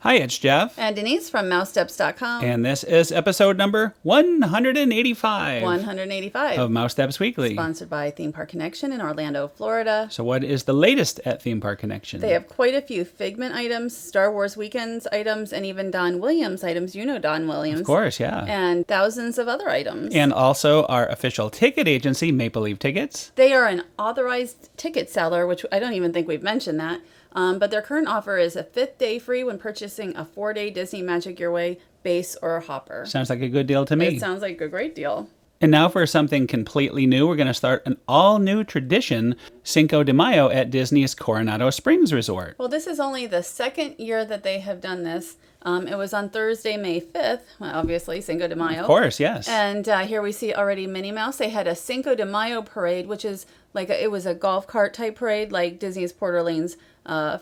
Hi, it's Jeff. And Denise from Mousesteps.com. And this is episode number 185. 185. Of Mousesteps Weekly. Sponsored by Theme Park Connection in Orlando, Florida. So what is the latest at Theme Park Connection? They have quite a few Figment items, Star Wars Weekends items, and even Don Williams items. You know Don Williams. Of course, yeah. And thousands of other items. And also our official ticket agency, Maple Leaf Tickets. They are an authorized ticket seller, which I don't even think we've mentioned that. But their current offer is a 5th day free when purchasing a 4-day Disney Magic Your Way base or hopper. Sounds like a good deal to me. It sounds like a great deal. And now for something completely new, we're going to start an all-new tradition, Cinco de Mayo at Disney's Coronado Springs Resort. Well, this is only the second year that they have done this. It was on Thursday, May 5th, obviously, Cinco de Mayo. Of course, yes. And here we see already Minnie Mouse. They had a Cinco de Mayo parade, which is like it was a golf cart type parade like Disney's Port Orleans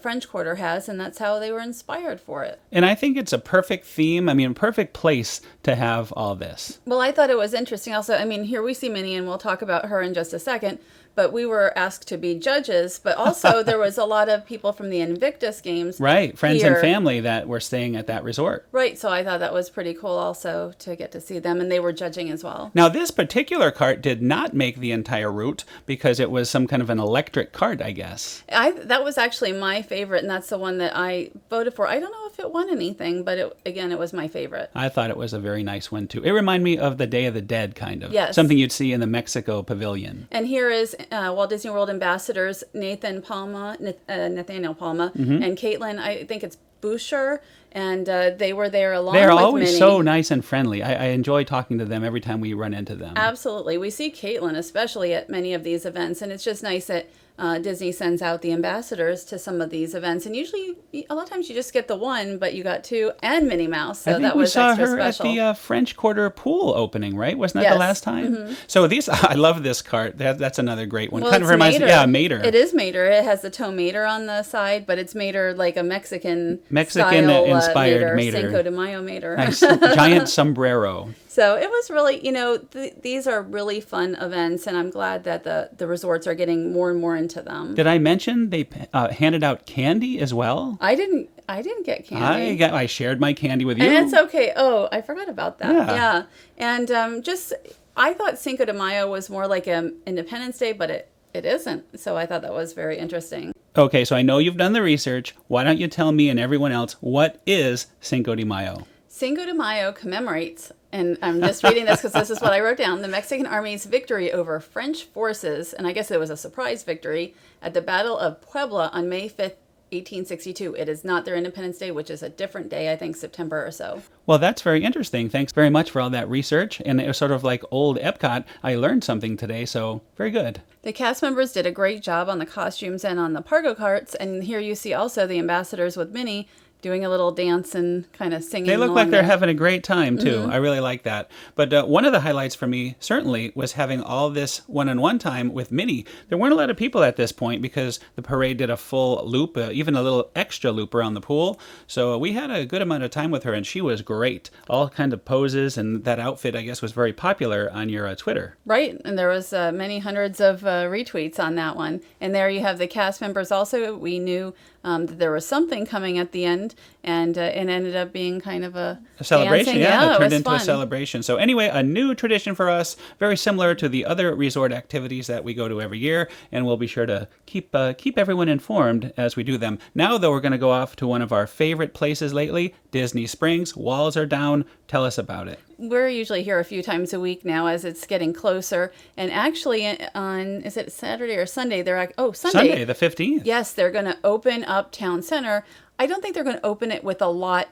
French Quarter has, and that's how they were inspired for it. And I think it's a perfect theme. I mean, perfect place to have all this. Well, I thought it was interesting also. I mean, here we see Minnie, and we'll talk about her in just a second. But we were asked to be judges, but also there was a lot of people from the Invictus Games. Right, friends here. And family that were staying at that resort. Right, so I thought that was pretty cool also to get to see them, and they were judging as well. Now, this particular cart did not make the entire route because it was some kind of an electric cart, I guess. That was actually my favorite, and that's the one that I voted for. I don't know if it won anything, but it was my favorite. I thought it was a very nice one, too. It reminded me of the Day of the Dead, kind of. Yes. Something you'd see in the Mexico Pavilion. And here is Walt Disney World ambassadors Nathaniel Palma, and Caitlin, I think it's Boucher, and they were there along with Minnie. They're always so nice and friendly. I enjoy talking to them every time we run into them. Absolutely. We see Caitlin especially at many of these events, and it's just nice that Disney sends out the ambassadors to some of these events. And usually, a lot of times you just get the one, but you got two and Minnie Mouse, so that was extra special. We saw her at the French Quarter pool opening, right? Wasn't that the last time? Mm-hmm. So I love this cart. That's another great one. Well, kind of reminds me, Mater. It is Mater. It has the toe Mater on the side, but it's Mater like a Mexican-inspired Mater. Cinco de Mayo Mater. Nice giant sombrero. So it was really, these are really fun events, and I'm glad that the resorts are getting more and more into them. Did I mention they handed out candy as well? I didn't get candy. I shared my candy with you. And it's okay. Oh, I forgot about that. Yeah. And I thought Cinco de Mayo was more like Independence Day, but it isn't. So I thought that was very interesting. Okay, so I know you've done the research. Why don't you tell me and everyone else, what is Cinco de Mayo? Cinco de Mayo commemorates, and I'm just reading this because this is what I wrote down, the Mexican Army's victory over French forces, and I guess it was a surprise victory, at the Battle of Puebla on May 5th, 1862. It is not their Independence Day, which is a different day, I think September or so. Well, that's very interesting. Thanks very much for all that research. And it was sort of like old Epcot. I learned something today, so very good. The cast members did a great job on the costumes and on the Pargo carts, and here you see also the ambassadors with Minnie doing a little dance and kind of singing. They look like they're having a great time, too. Mm-hmm. I really like that. But one of the highlights for me, certainly, was having all this one-on-one time with Minnie. There weren't a lot of people at this point because the parade did a full loop, even a little extra loop around the pool. So we had a good amount of time with her, and she was great. All kinds of poses, and that outfit, I guess, was very popular on your Twitter. Right, and there was many hundreds of retweets on that one. And there you have the cast members also. We knew that there was something coming at the end, and it ended up being kind of a celebration. Dancing. Yeah, it turned into fun. A celebration. So anyway, a new tradition for us, very similar to the other resort activities that we go to every year, and we'll be sure to keep everyone informed as we do them. Now, though, we're going to go off to one of our favorite places lately, Disney Springs. Walls are down. Tell us about it. We're usually here a few times a week now as it's getting closer. And actually is it Saturday or Sunday? Sunday. Sunday, the 15th. Yes, they're going to open up Town Center. I don't think they're going to open it with a lot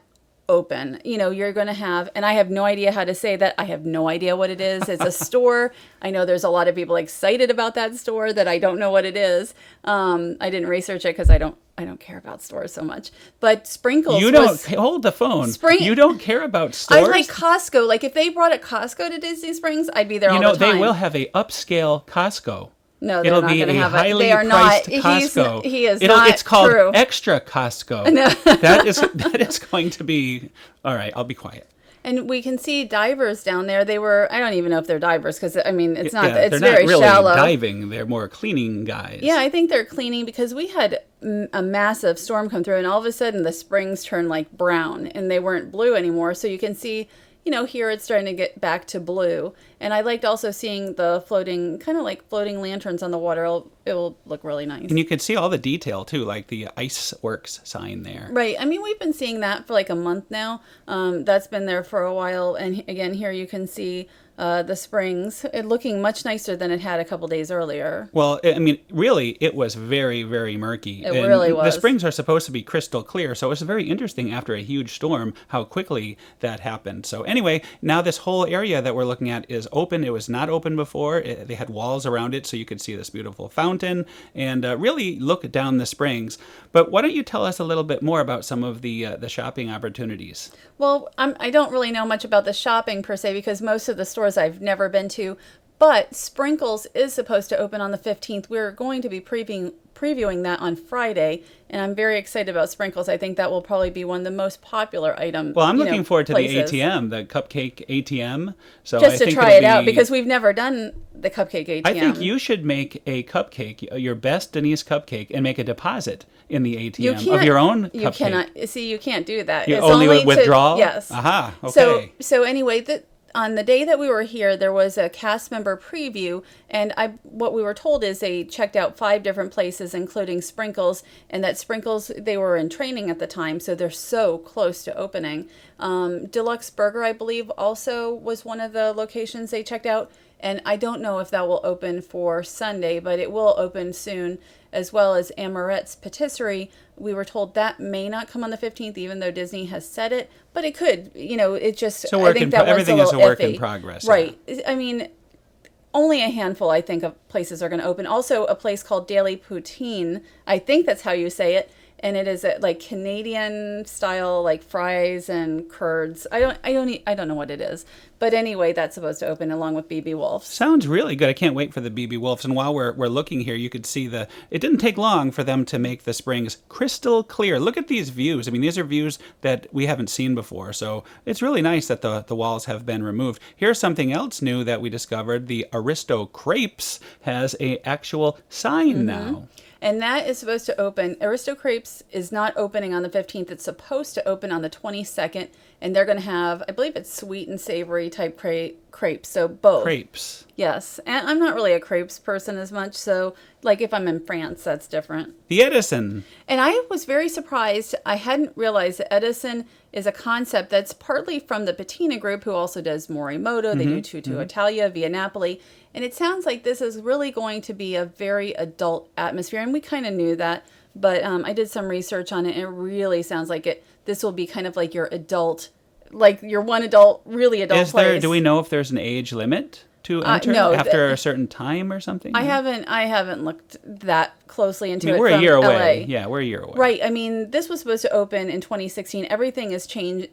open. You're going to have, and I have no idea how to say that. I have no idea what it is. It's a store. I know there's a lot of people excited about that store that I don't know what it is. I didn't research it because I don't care about stores so much. But Sprinkles hold the phone. You don't care about stores? I like Costco. Like if they brought a Costco to Disney Springs, I'd be there all the time. They will have a upscale Costco. No, they're not going to have it. They are not. Costco. It's called true. Extra Costco. No. That is going to be all right. I'll be quiet. And we can see divers down there. They were, I don't even know if they're divers because, I mean, it's not, Yeah, it's they're very not really shallow. diving. They're more cleaning guys. Yeah, I think they're cleaning because we had a massive storm come through and all of a sudden the springs turned like brown and they weren't blue anymore. So you can see, here it's starting to get back to blue. And I liked also seeing the floating, kind of like floating lanterns on the water. It will look really nice. And you could see all the detail too, like the Ice Works sign there. Right. I mean, we've been seeing that for like a month now. That's been there for a while. And again, here you can see the springs looking much nicer than it had a couple days earlier. Well, I mean, really, it was very, very murky. It really was. The springs are supposed to be crystal clear, so it's very interesting after a huge storm how quickly that happened. So anyway, now this whole area that we're looking at is open. It was not open before. They had walls around it, so you could see this beautiful fountain and really look down the springs. But why don't you tell us a little bit more about some of the shopping opportunities? Well, I don't really know much about the shopping per se because most of the stores I've never been to, but Sprinkles is supposed to open on the 15th. We're going to be previewing that on Friday, and I'm very excited about Sprinkles. I think that will probably be one of the most popular items. Well, I'm looking forward to places. the ATM, the cupcake ATM. So Just I to think try it'll it out be- because we've never done the cupcake ATM. I think you should make a cupcake, your best Denise cupcake, and make a deposit in the ATM of your own cupcake. You cannot. See, you can't do that. You It's only withdrawal? Yes. Aha, okay. So anyway, on the day that we were here, there was a cast member preview, and what we were told is they checked out 5 different places, including Sprinkles, and that Sprinkles, they were in training at the time, so they're so close to opening. D-Luxe Burger, I believe, also was one of the locations they checked out, and I don't know if that will open for Sunday, but it will open soon, as well as Amorettes Patisserie. We were told that may not come on the 15th, even though Disney has said it, but it could. It just, I think that everything one's is a work iffy. in progress. Right. I mean, only a handful, I think, of places are going to open. Also, a place called Daily Poutine. I think that's how you say it. And it is like Canadian style, like fries and curds. I don't know what it is, but anyway, that's supposed to open along with BB Wolf's. Sounds really good. I can't wait for the BB Wolves. And while we're looking here, you could see it didn't take long for them to make the springs crystal clear. Look at these views. I mean, these are views that we haven't seen before. So it's really nice that the walls have been removed. Here's something else new that we discovered. The Aristo Crepes has a actual sign now. And that is supposed to open. Aristo Crepes is not opening on the 15th. It's supposed to open on the 22nd. And they're going to have, I believe it's sweet and savory type crepes. So both. Crepes. Yes. And I'm not really a crepes person as much. So like if I'm in France, that's different. The Edison. And I was very surprised. I hadn't realized that Edison is a concept that's partly from the Patina group, who also does Morimoto. They do Tutto Italia, Via Napoli. And it sounds like this is really going to be a very adult atmosphere. And we kind of knew that. But I did some research on it. And it really sounds like this will be kind of like your adult, like your one adult, really adult place. Do we know if there's an age limit to enter after a certain time or something? I haven't looked that closely into it. We're a year LA. away. Yeah, we're a year away. Right. I mean, this was supposed to open in 2016. Everything has changed,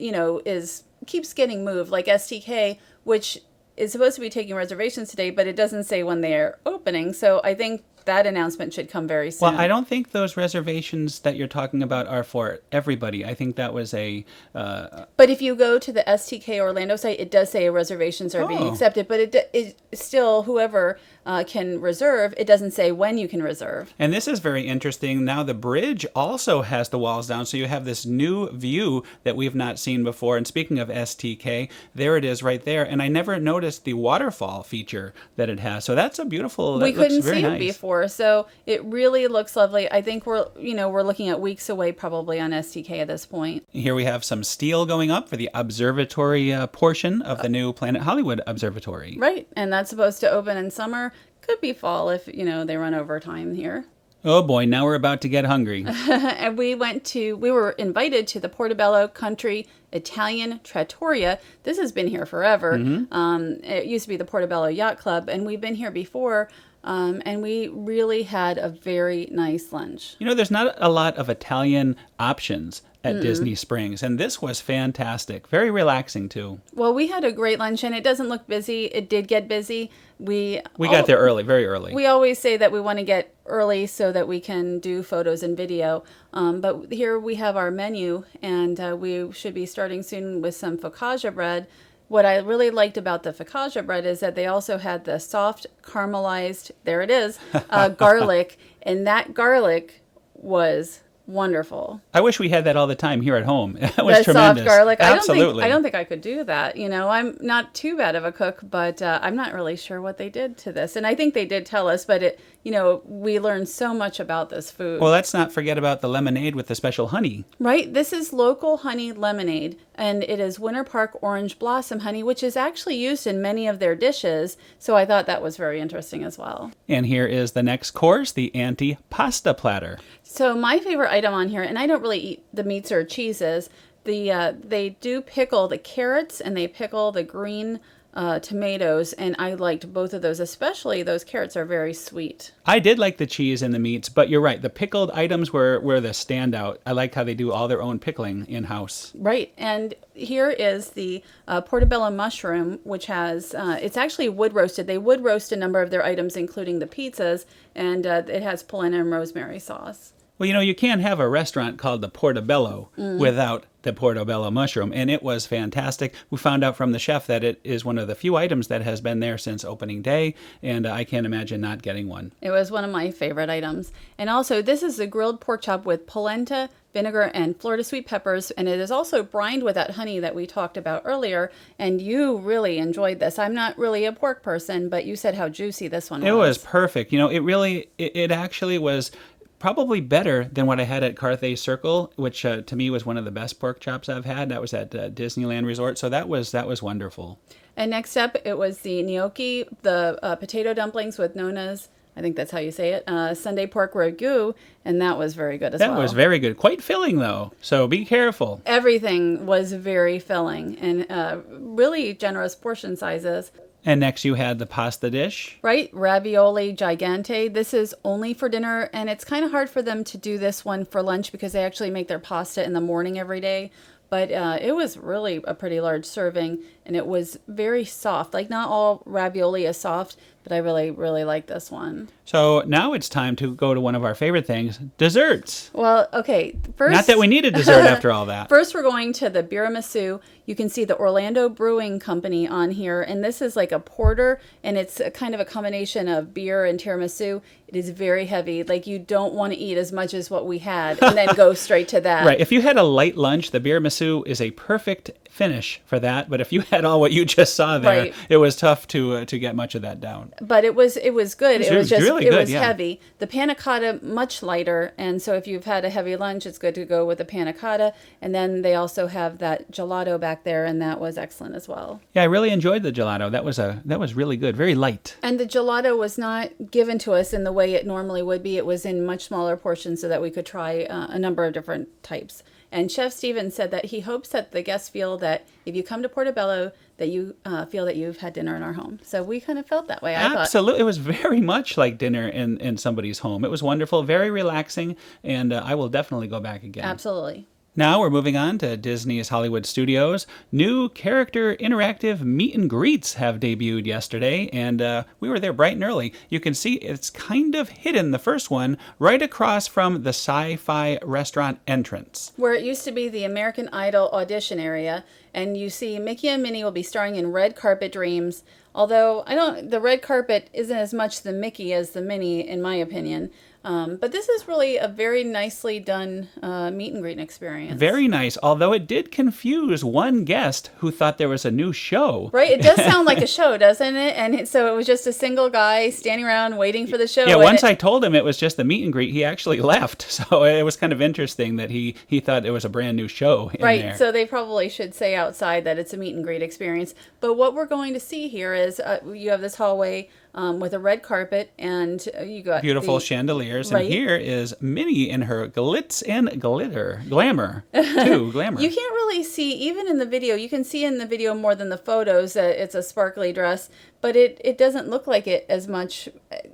keeps getting moved. Like STK, which is supposed to be taking reservations today, but it doesn't say when they're opening. So I think that announcement should come very soon. Well, I don't think those reservations that you're talking about are for everybody. I think that was a... But if you go to the STK Orlando site, it does say reservations are being accepted, but it still, whoever can reserve, it doesn't say when you can reserve. And this is very interesting. Now the bridge also has the walls down, so you have this new view that we've not seen before. And speaking of STK, there it is right there. And I never noticed the waterfall feature that it has. So that's a beautiful... We couldn't see nice. it before, so it really looks lovely. I think we're looking at weeks away probably on STK at this point. Here we have some steel going up for the observatory portion of the new Planet Hollywood Observatory. Right, and that's supposed to open in summer. Could be fall if, they run over time here. Oh boy, now we're about to get hungry. And we were invited to the Portobello Country Italian Trattoria. This has been here forever. It used to be the Portobello Yacht Club, and we've been here before. And we really had a very nice lunch. There's not a lot of Italian options at Disney Springs. And this was fantastic. Very relaxing, too. Well, we had a great lunch, and it doesn't look busy. It did get busy. We got there early, very early. We always say that we want to get early so that we can do photos and video. But here we have our menu, and we should be starting soon with some focaccia bread. What I really liked about the focaccia bread is that they also had the soft caramelized, there it is, garlic. And that garlic was wonderful. I wish we had that all the time here at home. It was tremendous. Soft garlic. Absolutely. I don't think I could do that. You know, I'm not too bad of a cook, but I'm not really sure what they did to this. And I think they did tell us, but we learned so much about this food. Well, let's not forget about the lemonade with the special honey. Right. This is local honey lemonade, and it is Winter Park orange blossom honey, which is actually used in many of their dishes. So I thought that was very interesting as well. And here is the next course, the anti-pasta platter. So my favorite item on here, and I don't really eat the meats or cheeses, they do pickle the carrots and they pickle the green tomatoes, and I liked both of those, especially those carrots are very sweet. I did like the cheese and the meats, but you're right. The pickled items were the standout. I like how they do all their own pickling in-house. Right, and here is the portobello mushroom, which has, it's actually wood roasted. They wood roast a number of their items, including the pizzas, and it has polenta and rosemary sauce. Well, you can't have a restaurant called the Portobello without the portobello mushroom, and it was fantastic. We found out from the chef that it is one of the few items that has been there since opening day, and I can't imagine not getting one. It was one of my favorite items. And also, this is the grilled pork chop with polenta, vinegar, and Florida sweet peppers, and it is also brined with that honey that we talked about earlier, and you really enjoyed this. I'm not really a pork person, but you said how juicy this one was. It was perfect. It actually was probably better than what I had at Carthay Circle, which to me was one of the best pork chops I've had. That was at Disneyland Resort, so that was wonderful. And next up, it was the gnocchi, the potato dumplings with Nona's, I think that's how you say it, Sunday pork ragu, and that was very good as well. That was very good. Quite filling, though, so be careful. Everything was very filling, and really generous portion sizes. And next you had the pasta dish. Right, ravioli gigante. This is only for dinner, and it's kind of hard for them to do this one for lunch because they actually make their pasta in the morning every day. But it was really a pretty large serving, and it was very soft. Like, not all ravioli is soft, but I really, really like this one. So now it's time to go to one of our favorite things, desserts. Well, okay, first... Not that we need a dessert after all that. First, we're going to the tiramisu. You can see the Orlando Brewing Company on here, and this is like a porter, and it's a kind of a combination of beer and tiramisu. It is very heavy. Like, you don't want to eat as much as what we had and then go straight to that. Right. If you had a light lunch, the tiramisu is a perfect finish for that. But if you had all what you just saw there, right, it was tough to get much of that down. But it was good. It was just really it good, was yeah. heavy. The panna cotta much lighter, and so if you've had a heavy lunch, it's good to go with the panna cotta. And then they also have that gelato back there, and that was excellent as well. Yeah, I really enjoyed the gelato. That was really good, very light. And the gelato was not given to us in the way it normally would be. It was in much smaller portions so that we could try a number of different types. And Chef Steven said that he hopes that the guests feel that if you come to Portobello, that you feel that you've had dinner in our home. So we kind of felt that way, I thought. Absolutely. It was very much like dinner in somebody's home. It was wonderful, very relaxing, and I will definitely go back again. Absolutely. Now we're moving on to Disney's Hollywood Studios. New character interactive meet and greets have debuted yesterday, and we were there bright and early. You can see it's kind of hidden, the first one, right across from the sci-fi restaurant entrance. Where it used to be the American Idol audition area, and you see Mickey and Minnie will be starring in Red Carpet Dreams, although the red carpet isn't as much the Mickey as the Minnie, in my opinion. But this is really a very nicely done meet and greet experience. Very nice, although it did confuse one guest who thought there was a new show. Right, it does sound like a show, doesn't it? And so it was just a single guy standing around waiting for the show. Yeah, once I told him it was just the meet and greet, he actually left. So it was kind of interesting that he thought it was a brand new show in right, there. so they probably should say outside that it's a meet and greet experience. But what we're going to see here is you have this hallway with a red carpet, and you got beautiful chandeliers. right? And here is Minnie in her glitz and glamour, too, glamour. You can't really see, even in the video, you can see in the video more than the photos that it's a sparkly dress, but it doesn't look like it as much.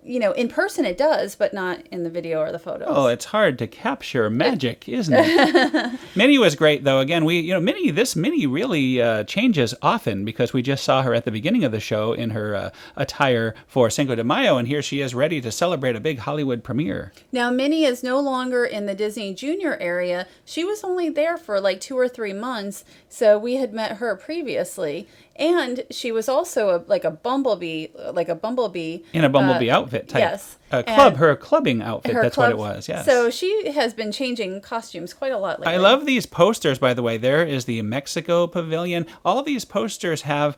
In person it does, but not in the video or the photos. Oh, it's hard to capture magic, isn't it? Minnie was great, though. Again, Minnie really changes often, because we just saw her at the beginning of the show in her attire for Cinco de Mayo, and here she is ready to celebrate a big Hollywood premiere. Now, Minnie is no longer in the Disney Junior area. She was only there for like 2 or 3 months, so we had met her previously. And she was also like a bumblebee. In a bumblebee outfit type. Yes. Her clubbing outfit, that's what it was, yes. So she has been changing costumes quite a lot lately. I love these posters, by the way. There is the Mexico Pavilion. All these posters have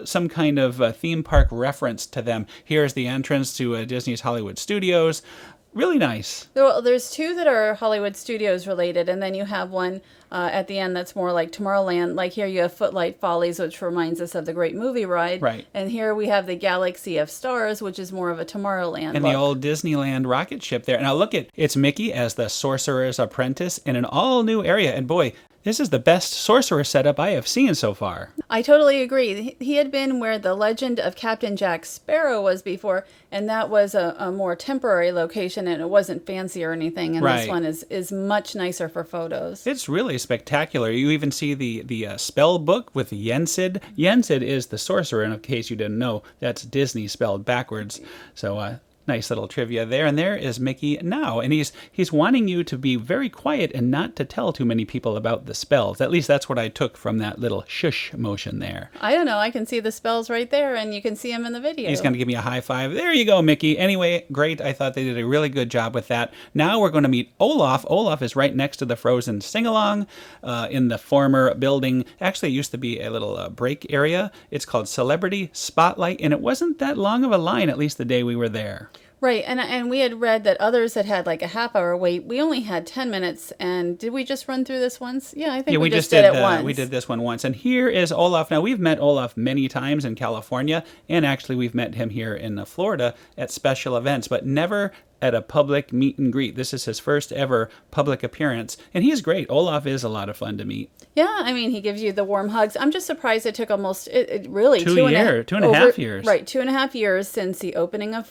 some kind of theme park reference to them. Here's the entrance to Disney's Hollywood Studios. Really nice. Well, there's 2 that are Hollywood Studios related, and then you have one at the end that's more like Tomorrowland. Like here you have Footlight Follies, which reminds us of the Great Movie Ride. Right. And here we have the Galaxy of Stars, which is more of a Tomorrowland And look. the old Disneyland rocket ship there. Now look it's Mickey as the Sorcerer's Apprentice in an all-new area. And boy, this is the best sorcerer setup I have seen so far. I totally agree. He had been where the legend of Captain Jack Sparrow was before, and that was a more temporary location, and it wasn't fancy or anything. And Right. this one is much nicer for photos. It's really spectacular. You even see the spell book with Yensid. Yensid is the sorcerer, and in case you didn't know, that's Disney spelled backwards. So nice little trivia there. And there is Mickey now. And he's wanting you to be very quiet and not to tell too many people about the spells. At least that's what I took from that little shush motion there. I don't know. I can see the spells right there, and you can see them in the video. He's going to give me a high five. There you go, Mickey. Anyway, great. I thought they did a really good job with that. Now we're going to meet Olaf. Olaf is right next to the Frozen sing-along in the former building. Actually, it used to be a little break area. It's called Celebrity Spotlight, and it wasn't that long of a line, at least the day we were there. Right, and we had read that others had like a half-hour wait. We only had 10 minutes, and did we just run through this once? Yeah, I think we just did it once. We did this one once. And here is Olaf. Now, we've met Olaf many times in California, and actually we've met him here in Florida at special events, but never at a public meet and greet. This is his first ever public appearance, and he's great. Olaf is a lot of fun to meet. Yeah, I mean, he gives you the warm hugs. I'm just surprised it took almost, really, 2.5 years. Right, 2.5 years since the opening of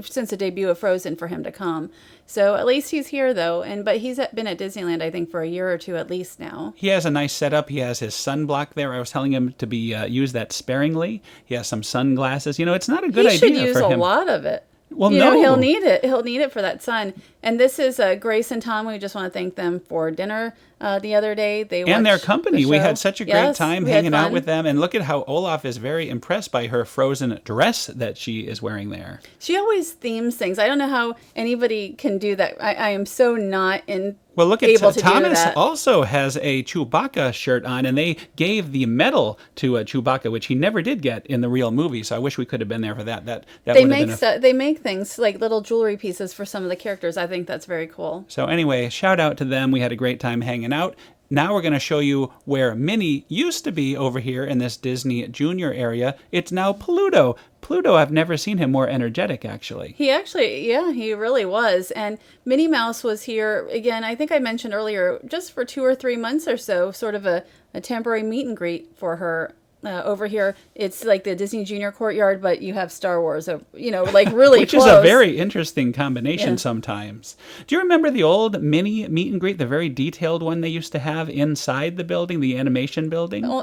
since the debut of Frozen for him to come. So at least he's here, though. But he's been at Disneyland, I think, for a year or 2 at least now. He has a nice setup. He has his sunblock there. I was telling him to use that sparingly. He has some sunglasses. It's not a good idea for him. He should use a lot of it. Well, he'll need it. He'll need it for that sun. And this is Grace and Tom. We just want to thank them for dinner the other day. And their company. We had such a great time hanging out with them. And look at how Olaf is very impressed by her Frozen dress that she is wearing there. She always themes things. I don't know how anybody can do that. I am so not in. Well, look at Thomas also has a Chewbacca shirt on, and they gave the medal to Chewbacca, which he never did get in the real movie. So I wish we could have been there for that. They make things like little jewelry pieces for some of the characters. I think that's very cool. So anyway, shout out to them. We had a great time hanging out. Now we're going to show you where Minnie used to be over here in this Disney Junior area. It's now Pluto. Pluto, I've never seen him more energetic, actually. He really was. And Minnie Mouse was here, again, I think I mentioned earlier, just for 2 or 3 months or so, sort of a temporary meet and greet for her. Over here, it's like the Disney Junior Courtyard, but you have Star Wars, like really Which close. is a very interesting combination sometimes. Do you remember the old Minnie meet and greet, the very detailed one they used to have inside the building, the animation building? Well,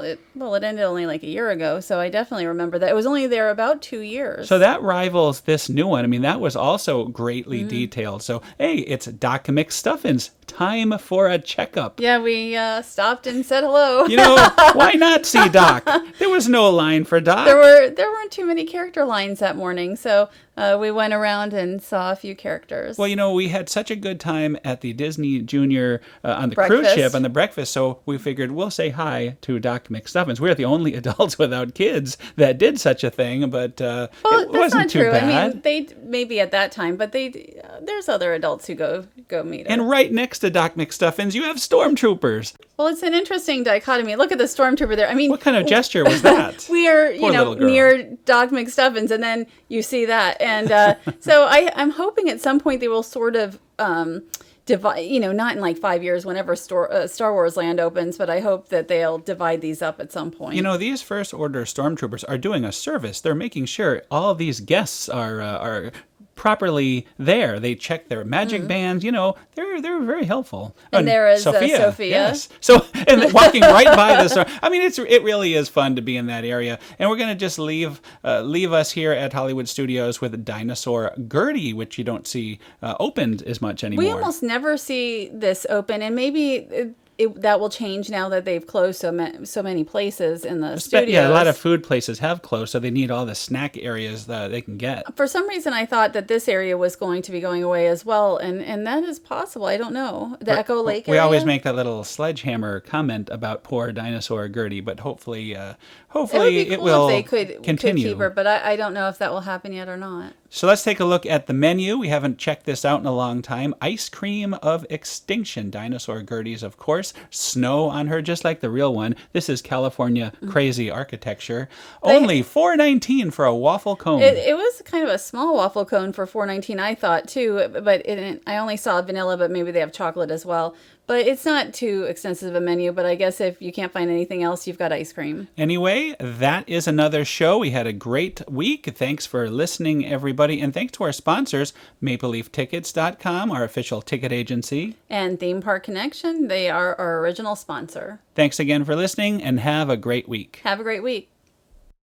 it ended only like a year ago, so I definitely remember that. It was only there about 2 years. So that rivals this new one. I mean, that was also greatly detailed. So, hey, it's Doc McStuffins. Time for a checkup. Yeah, we stopped and said hello. Why not see Doc? There was no line for Doc. There weren't too many character lines that morning, so we went around and saw a few characters. Well, we had such a good time at the Disney Junior on the cruise ship, on the breakfast, so we figured we'll say hi to Doc McStuffins. We're the only adults without kids that did such a thing, but it wasn't too bad. I mean, they maybe at that time, but there's other adults who go meet her. And right next to Doc McStuffins, you have stormtroopers. Well, it's an interesting dichotomy. Look at the stormtrooper there. I mean, what kind of gesture was that? We are, near Doc McStuffins, and then you see that. And so I'm hoping at some point they will sort of divide, not in like 5 years whenever Star Wars Land opens, but I hope that they'll divide these up at some point. These First Order stormtroopers are doing a service. They're making sure all of these guests are properly there. They check their magic bands. They're very helpful. And there is Sophia. Yes. So, and walking right by the store. I mean, it really is fun to be in that area. And we're going to just leave us here at Hollywood Studios with Dinosaur Gertie, which you don't see opened as much anymore. We almost never see this open, and maybe that will change now that they've closed so many places in the studios. Yeah, a lot of food places have closed, so they need all the snack areas that they can get. For some reason, I thought that this area was going to be going away as well, and that is possible. I don't know. The Echo Lake area? We always make that little sledgehammer comment about poor Dinosaur Gertie, but hopefully it will if they could continue. Keep her, but I don't know if that will happen yet or not. So let's take a look at the menu. We haven't checked this out in a long time. Ice cream of extinction. Dinosaur Gertie's, of course. Snow on her, just like the real one. This is California crazy architecture. Only $4.19 for a waffle cone. It was kind of a small waffle cone for $4.19, I thought, too. But I only saw vanilla, but maybe they have chocolate as well. But it's not too extensive a menu, but I guess if you can't find anything else, you've got ice cream. Anyway, that is another show. We had a great week. Thanks for listening, everybody. And thanks to our sponsors, MapleLeafTickets.com, our official ticket agency. And Theme Park Connection, they are our original sponsor. Thanks again for listening, and have a great week. Have a great week.